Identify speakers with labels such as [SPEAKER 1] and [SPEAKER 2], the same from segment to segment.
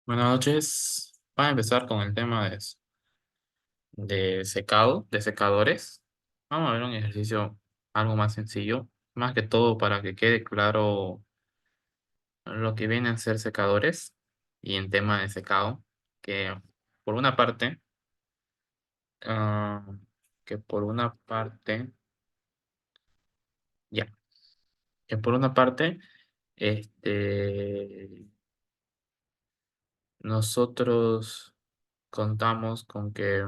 [SPEAKER 1] Buenas noches. Para empezar con el tema de secado, de secadores, vamos a ver un ejercicio algo más sencillo, más que todo para que quede claro lo que vienen a ser secadores y en tema de secado, que por una parte, ah, que por una parte, ya, que por una parte, este, nosotros contamos con que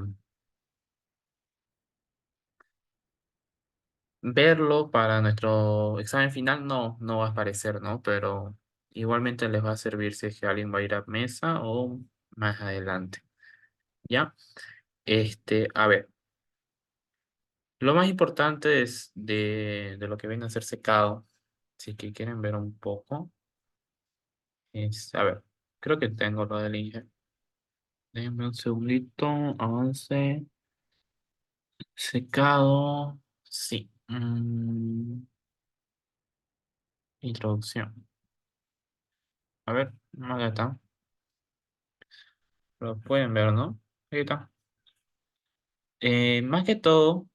[SPEAKER 1] verlo para nuestro examen final no va a aparecer, ¿no? Pero igualmente les va a servir si es que alguien va a ir a mesa o más adelante, ¿ya? A ver, lo más importante es de lo que viene a ser secado, si que quieren ver un poco, a ver, creo que tengo lo del Inge. Déjenme un segundito, avance, secado, sí. Introducción. A ver, acá está. Lo pueden ver, ¿no? Ahí está. Más que todo,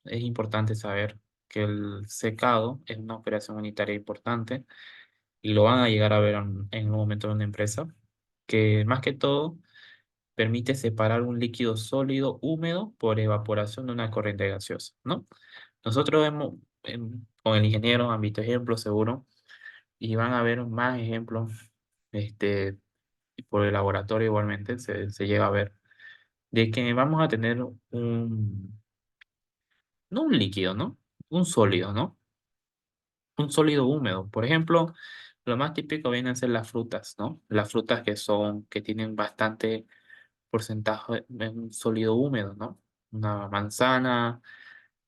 [SPEAKER 1] es importante saber que el secado es una operación unitaria importante y lo van a llegar a ver en un momento en una empresa, que más que todo permite separar un líquido sólido húmedo por evaporación de una corriente gaseosa, ¿no? Nosotros hemos, con el ingeniero han visto ejemplos seguro y van a ver más ejemplos este, por el laboratorio igualmente se llega a ver de que vamos a tener no un líquido, ¿no? Un sólido, ¿no? Un sólido húmedo. Por ejemplo, lo más típico vienen a ser las frutas, ¿no? Las frutas que tienen bastante porcentaje de un sólido húmedo, ¿no? Una manzana,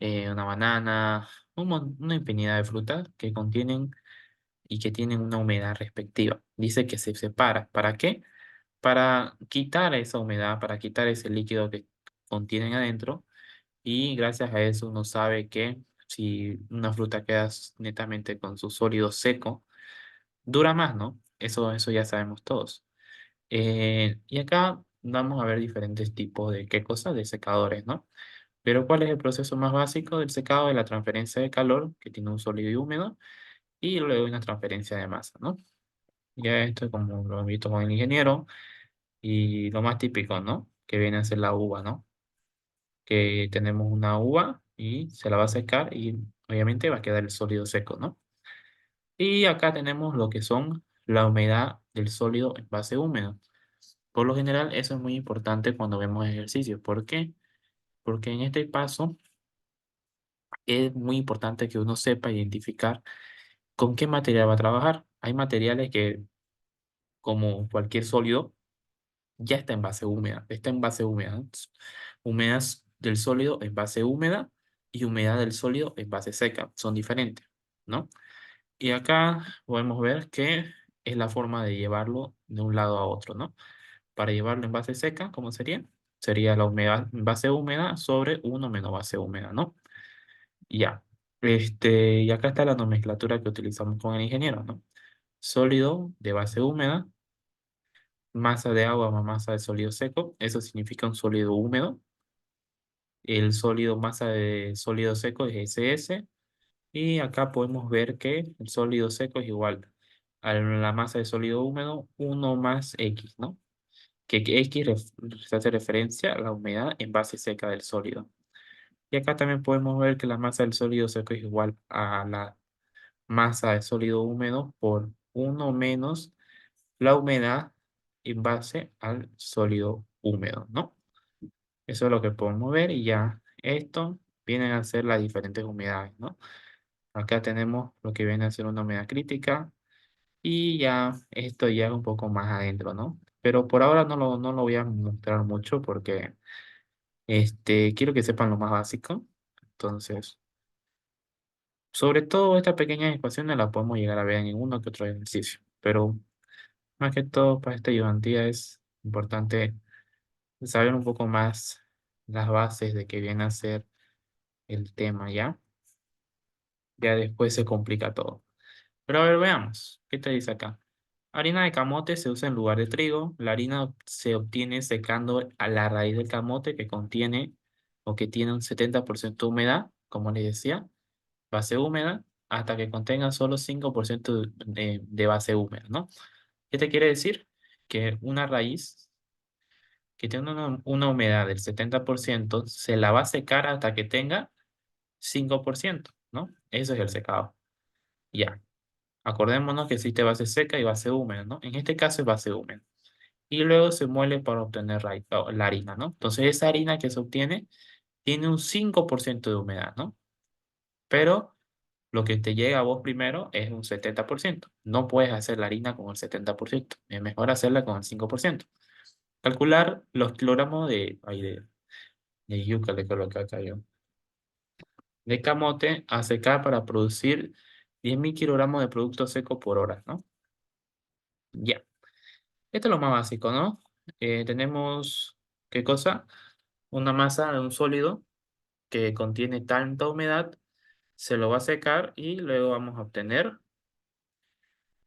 [SPEAKER 1] una banana, una infinidad de frutas que contienen y que tienen una humedad respectiva. Dice que se separa. ¿Para qué? Para quitar esa humedad, para quitar ese líquido que contienen adentro. Y gracias a eso uno sabe que si una fruta queda netamente con su sólido seco, dura más, ¿no? Eso ya sabemos todos. Y acá vamos a ver diferentes tipos de qué cosas, de secadores, ¿no? Pero ¿cuál es el proceso más básico del secado? De la transferencia de calor, que tiene un sólido y húmedo, y luego una transferencia de masa, ¿no? Ya esto es como lo he visto con el ingeniero, y lo más típico, ¿no? Que viene a ser la uva, ¿no? Que tenemos una uva y se la va a secar y obviamente va a quedar el sólido seco, ¿no? Y acá tenemos lo que son la humedad del sólido en base húmedo. Por lo general, eso es muy importante cuando vemos ejercicios. ¿Por qué? Porque en este paso es muy importante que uno sepa identificar con qué material va a trabajar. Hay materiales que, como cualquier sólido, ya está en base húmeda, está en base húmeda, ¿no? Humedad del sólido en base húmeda y humedad del sólido en base seca, son diferentes, ¿no? Y acá podemos ver que es la forma de llevarlo de un lado a otro, ¿no? Para llevarlo en base seca, ¿cómo sería? Sería la humedad en base húmeda sobre uno menos base húmeda, ¿no? Ya. Y acá está la nomenclatura que utilizamos con el ingeniero, ¿no? Sólido de base húmeda, masa de agua más masa de sólido seco, eso significa un sólido húmedo. El sólido masa de sólido seco es SS. Y acá podemos ver que el sólido seco es igual a la masa de sólido húmedo, uno más X, ¿no? Que X se hace referencia a la humedad en base seca del sólido. Y acá también podemos ver que la masa del sólido seco es igual a la masa de sólido húmedo por uno menos la humedad en base al sólido húmedo, ¿no? Eso es lo que podemos ver y ya esto vienen a ser las diferentes humedades, ¿no? Acá tenemos lo que viene a ser una humedad crítica y ya esto ya es un poco más adentro, ¿no? Pero por ahora no lo voy a mostrar mucho porque quiero que sepan lo más básico. Entonces, sobre todo estas pequeñas ecuaciones las podemos llegar a ver en uno que otro ejercicio. Pero más que todo para esta ayudantía es importante saber un poco más las bases de qué viene a ser el tema, ¿ya? Ya después se complica todo. Pero a ver, veamos. ¿Qué te dice acá? Harina de camote se usa en lugar de trigo. La harina se obtiene secando a la raíz del camote que contiene o que tiene un 70% de humedad, como les decía, base húmeda, hasta que contenga solo 5% de base húmeda, ¿no? ¿Qué te quiere decir? Que una raíz que tiene una humedad del 70% se la va a secar hasta que tenga 5%, ¿no? Eso es el secado. Ya. Acordémonos que existe base seca y base húmeda, ¿no? En este caso es base húmeda. Y luego se muele para obtener la harina, ¿no? Entonces esa harina que se obtiene tiene un 5% de humedad, ¿no? Pero lo que te llega a vos primero es un 70%. No puedes hacer la harina con el 70%. Es mejor hacerla con el 5%. Calcular los kilogramos de yuca, le coloqué acá yo, de camote a secar para producir 10.000 kilogramos de producto seco por hora, ¿no? Ya. Esto es lo más básico, ¿no? Tenemos, ¿qué cosa? Una masa de un sólido que contiene tanta humedad, se lo va a secar y luego vamos a obtener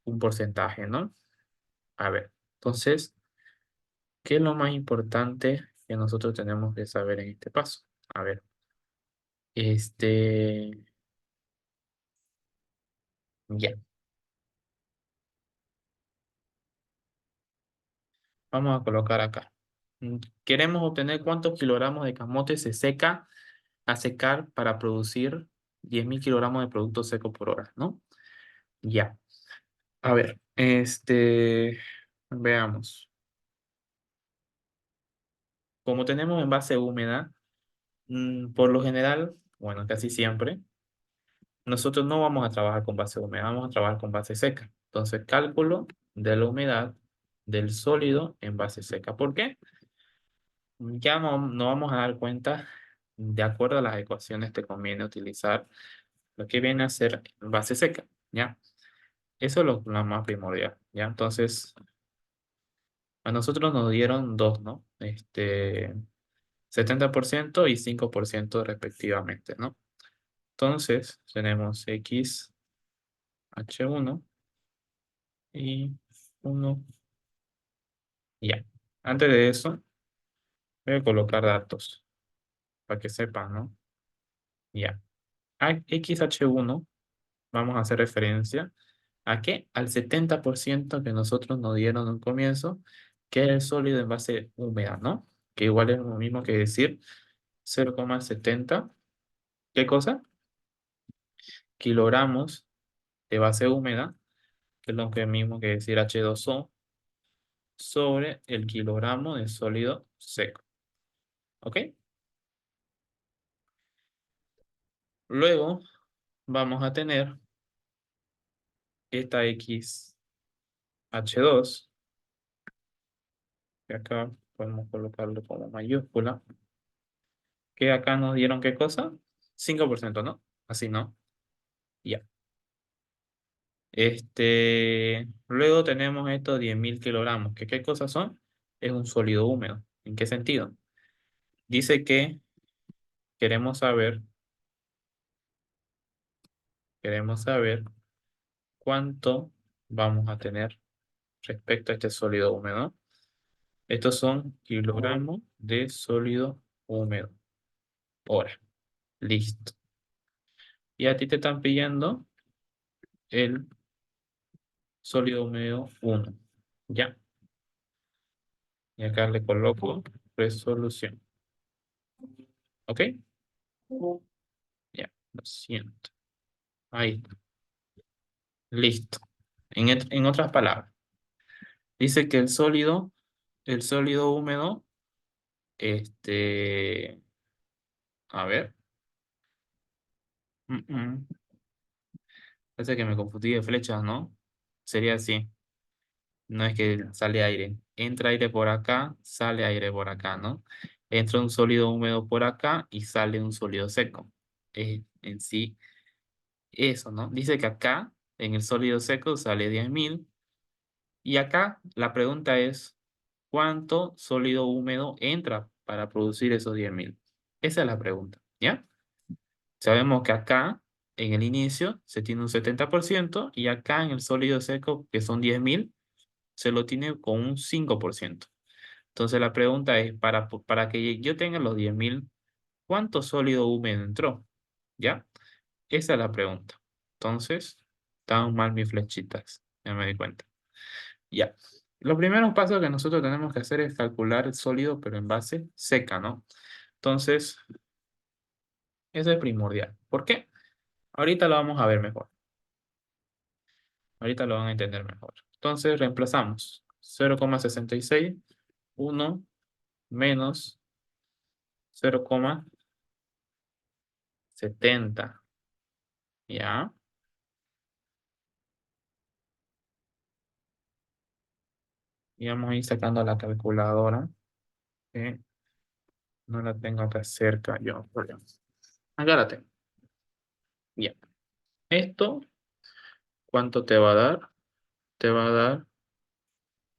[SPEAKER 1] un porcentaje, ¿no? A ver, entonces, ¿qué es lo más importante que nosotros tenemos que saber en este paso? A ver, este, ya, vamos a colocar acá. Queremos obtener cuántos kilogramos de camote se seca a secar para producir 10.000 kilogramos de producto seco por hora, ¿no? Ya. A ver, veamos. Como tenemos envase húmeda, por lo general, bueno, casi siempre, nosotros no vamos a trabajar con base húmeda, vamos a trabajar con base seca. Entonces, cálculo de la humedad del sólido en base seca. ¿Por qué? Ya no vamos a dar cuenta, de acuerdo a las ecuaciones, te conviene utilizar lo que viene a ser base seca, ¿ya? Eso es lo más primordial, ¿ya? Entonces, a nosotros nos dieron dos, ¿no? 70% y 5% respectivamente, ¿no? Entonces, tenemos X H1 y 1, ya. Antes de eso, voy a colocar datos para que sepan, ¿no? Ya. A XH1, vamos a hacer referencia ¿a qué? Al 70% que nosotros nos dieron en un comienzo, que era el sólido en base húmeda, ¿no? Que igual es lo mismo que decir 0,70, ¿qué cosa? Kilogramos de base húmeda, que es lo que mismo que decir H2O, sobre el kilogramo de sólido seco. ¿Ok? Luego vamos a tener esta XH2, que acá podemos colocarlo como mayúscula, que acá nos dieron ¿qué cosa? 5%, ¿no? Así, ¿no? Ya. Luego tenemos estos 10.000 kilogramos, que ¿qué cosas son? Es un sólido húmedo. ¿En qué sentido? Dice que queremos saber, queremos saber cuánto vamos a tener respecto a este sólido húmedo. Estos son kilogramos de sólido húmedo. Hora. Listo. Y a ti te están pidiendo el sólido húmedo 1. Ya. Y acá le coloco resolución. ¿Ok? Ya. Lo siento. Ahí. Listo. En otras palabras, dice que el sólido húmedo, a ver. mm, mm, Parece que me confundí de flechas, ¿no? Sería así. No es que sale aire. Entra aire por acá, sale aire por acá, ¿no? Entra un sólido húmedo por acá y sale un sólido seco. En sí, eso, ¿no? Dice que acá, en el sólido seco, sale 10.000. Y acá la pregunta es, ¿cuánto sólido húmedo entra para producir esos 10.000? Esa es la pregunta, ¿ya? Sabemos que acá, en el inicio, se tiene un 70% y acá en el sólido seco, que son 10.000, se lo tiene con un 5%. Entonces la pregunta es, para que yo tenga los 10.000, ¿cuánto sólido húmedo entró? ¿Ya? Esa es la pregunta. Entonces, estaban mal mis flechitas. Ya me di cuenta. Ya. Los primeros pasos que nosotros tenemos que hacer es calcular el sólido, pero en base seca, ¿no? Entonces, eso es primordial. ¿Por qué? Ahorita lo vamos a ver mejor. Ahorita lo van a entender mejor. Entonces, reemplazamos 0,66, 1 menos 0,70. ¿Ya? Y vamos a ir sacando la calculadora, que no la tengo acá cerca yo. Acá la tengo. Bien. Esto, ¿cuánto te va a dar? Te va a dar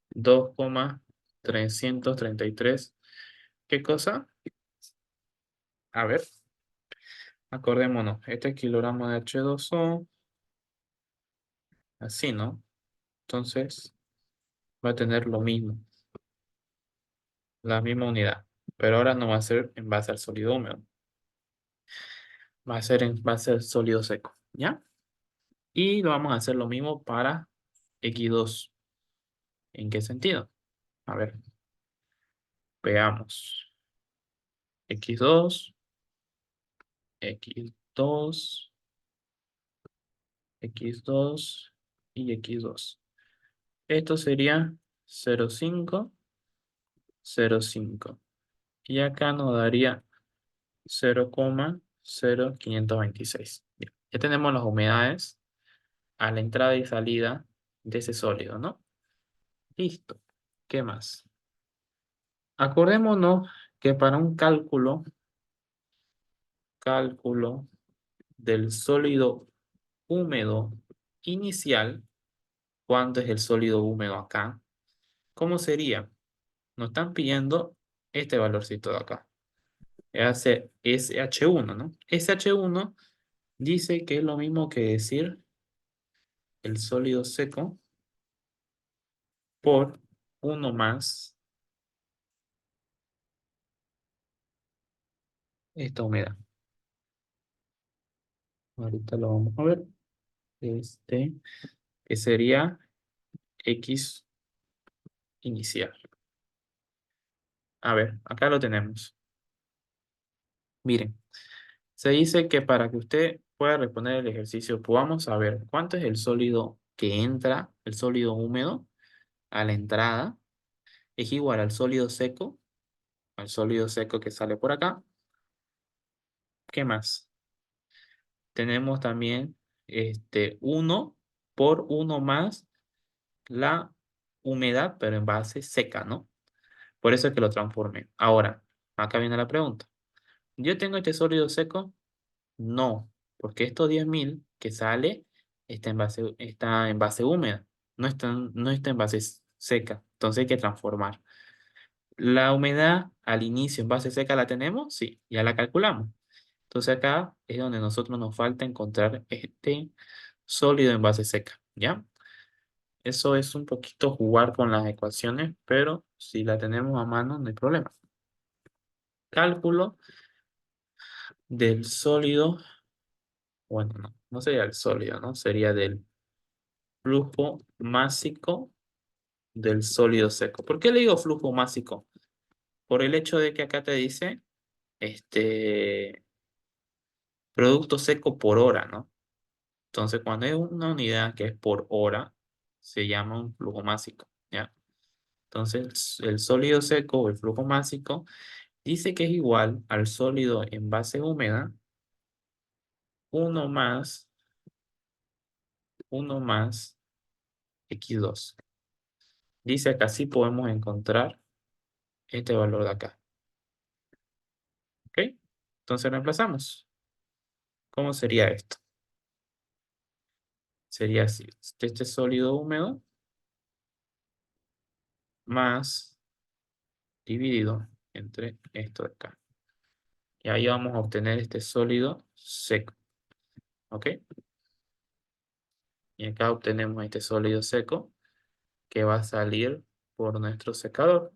[SPEAKER 1] 2,333. ¿Qué cosa? A ver, acordémonos. Este kilogramo de H2O, así, ¿no? Entonces, va a tener lo mismo, la misma unidad. Pero ahora no va a ser en base al sólido húmedo. Va a ser en base al sólido seco, ¿ya? Y lo vamos a hacer lo mismo para X2. ¿En qué sentido? A ver, veamos. X2, X2, X2 y X2. Esto sería 0,5, 0,5. Y acá nos daría 0,0526. Bien, ya tenemos las humedades a la entrada y salida de ese sólido, ¿no? Listo. ¿Qué más? Acordémonos que para un cálculo del sólido húmedo inicial, ¿cuánto es el sólido húmedo acá? ¿Cómo sería? Nos están pidiendo este valorcito de acá. Hace SH1, ¿no? SH1 dice que es lo mismo que decir el sólido seco por uno más esta humedad. Ahorita lo vamos a ver. Que sería X inicial. A ver, acá lo tenemos. Miren, se dice que para que usted pueda responder el ejercicio, podamos saber cuánto es el sólido que entra, el sólido húmedo, a la entrada, es igual al sólido seco que sale por acá. ¿Qué más? Tenemos también 1 por 1 más la humedad, pero en base seca, ¿no? Por eso es que lo transformé. Ahora, acá viene la pregunta. ¿Yo tengo este sólido seco? No, porque estos 10.000 que sale está en base húmeda, no está en base seca. Entonces hay que transformar. La humedad al inicio en base seca la tenemos, sí, ya la calculamos. Entonces acá es donde nosotros nos falta encontrar este sólido en base seca, ¿ya? Eso es un poquito jugar con las ecuaciones, pero si la tenemos a mano no hay problema. Cálculo del sólido, bueno, no sería el sólido, ¿no? Sería del flujo másico del sólido seco. ¿Por qué le digo flujo másico? Por el hecho de que acá te dice este producto seco por hora, ¿no? Entonces, cuando hay una unidad que es por hora, se llama un flujo másico, ¿ya? Entonces, el sólido seco o el flujo másico dice que es igual al sólido en base húmeda, uno más, uno más X2. Dice que así podemos encontrar este valor de acá, ¿ok? Entonces, reemplazamos. ¿Cómo sería esto? Sería así, este sólido húmedo más dividido entre esto de acá. Y ahí vamos a obtener este sólido seco, ¿ok? Y acá obtenemos este sólido seco que va a salir por nuestro secador.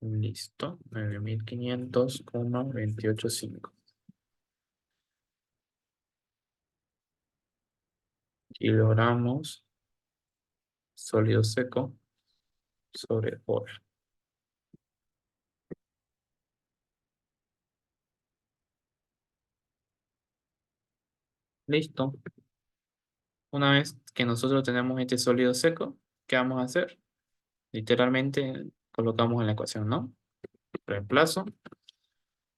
[SPEAKER 1] Listo, 9500,285. Kilogramos sólido seco sobre hora. Listo. Una vez que nosotros tenemos este sólido seco, ¿qué vamos a hacer? Literalmente colocamos en la ecuación, ¿no? Reemplazo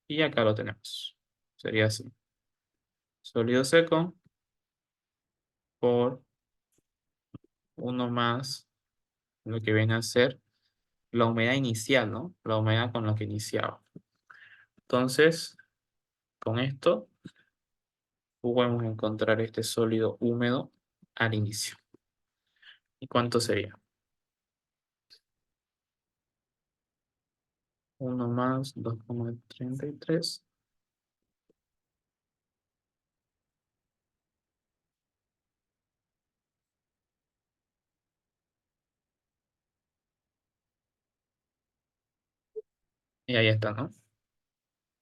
[SPEAKER 1] y acá lo tenemos. Sería así. Sólido seco por uno más lo que viene a ser la humedad inicial, ¿no? La humedad con la que iniciaba. Entonces, con esto podemos encontrar este sólido húmedo al inicio. ¿Y cuánto sería? 1 más 2,33. Y ahí está, ¿no?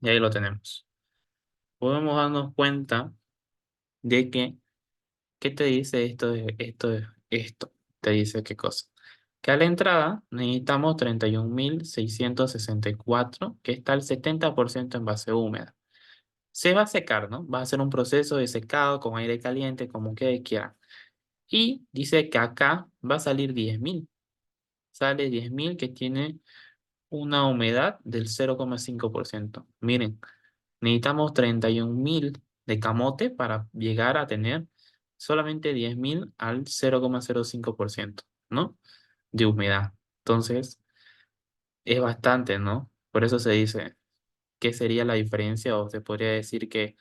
[SPEAKER 1] Y ahí lo tenemos. Podemos darnos cuenta de que, ¿qué te dice esto? Te dice qué cosa. Que a la entrada necesitamos 31.664, que está al 70% en base húmeda. Se va a secar, ¿no? Va a ser un proceso de secado con aire caliente, como que quiera. Y dice que acá va a salir 10.000. Sale 10.000 que tiene una humedad del 0,5%. Miren, necesitamos 31.000 de camote para llegar a tener solamente 10.000 al 0,05%, ¿no? De humedad. Entonces, es bastante, ¿no? Por eso se dice, ¿qué sería la diferencia? O se podría decir que,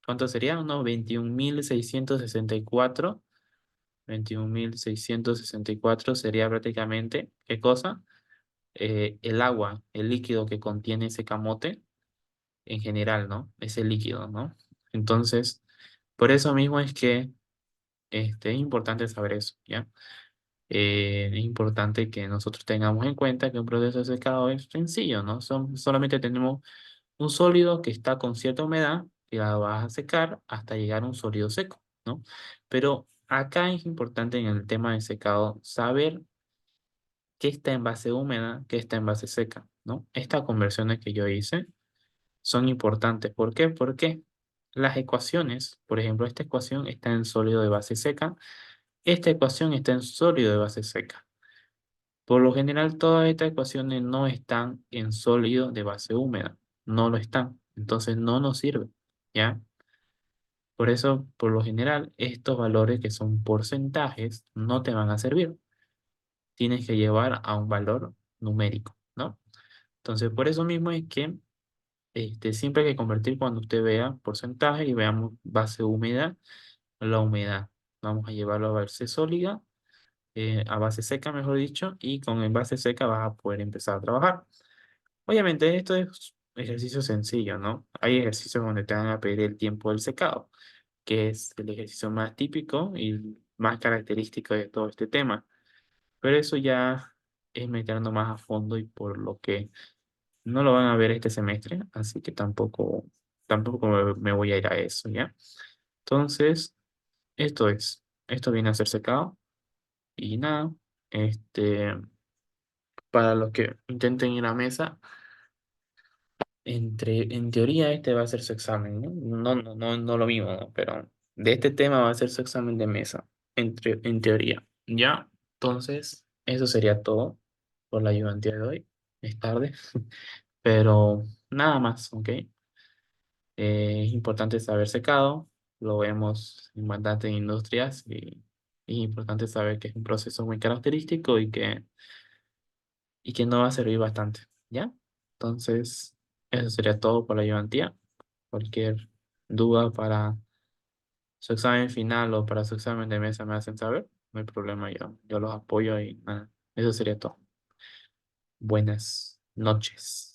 [SPEAKER 1] ¿cuánto sería? Unos 21.664. 21.664 sería prácticamente, ¿qué cosa? El agua, el líquido que contiene ese camote en general, ¿no? Ese líquido, ¿no? Entonces, por eso mismo es que es importante saber eso, ¿ya? Es importante que nosotros tengamos en cuenta que un proceso de secado es sencillo, ¿no? Solamente tenemos un sólido que está con cierta humedad, que la vas a secar hasta llegar a un sólido seco, ¿no? Pero acá es importante en el tema de secado saber qué está en base húmeda, qué está en base seca, ¿no? Estas conversiones que yo hice son importantes. ¿Por qué? Porque las ecuaciones, por ejemplo, esta ecuación está en sólido de base seca, esta ecuación está en sólido de base seca. Por lo general, todas estas ecuaciones no están en sólido de base húmeda, no lo están, entonces no nos sirve, ¿ya? Por eso, por lo general, estos valores que son porcentajes no te van a servir. Tienes que llevar a un valor numérico, ¿no? Entonces, por eso mismo es que siempre hay que convertir cuando usted vea porcentaje y veamos base húmeda, la humedad. Vamos a llevarlo a base sólida, a base seca, mejor dicho, y con el base seca vas a poder empezar a trabajar. Obviamente esto es ejercicio sencillo, ¿no? Hay ejercicios donde te van a pedir el tiempo del secado, que es el ejercicio más típico y más característico de todo este tema. Pero eso ya es meternos más a fondo y por lo que no lo van a ver este semestre, así que tampoco me voy a ir a eso, ¿ya? Entonces, esto viene a ser secado y nada, este, para los que intenten ir a mesa, en teoría este va a ser su examen, ¿no? No lo mismo, ¿no? Pero de este tema va a ser su examen de mesa, en teoría, ¿ya? Entonces, eso sería todo por la ayudantía de hoy. Es tarde, pero nada más, ¿ok? Es importante saber secado, lo vemos en bastantes industrias y es importante saber que es un proceso muy característico y que nos va a servir bastante, ¿ya? Entonces, eso sería todo por la ayudantía. Cualquier duda para su examen final o para su examen de mesa me hacen saber, no hay problema, yo los apoyo y nada, eso sería todo. Buenas noches.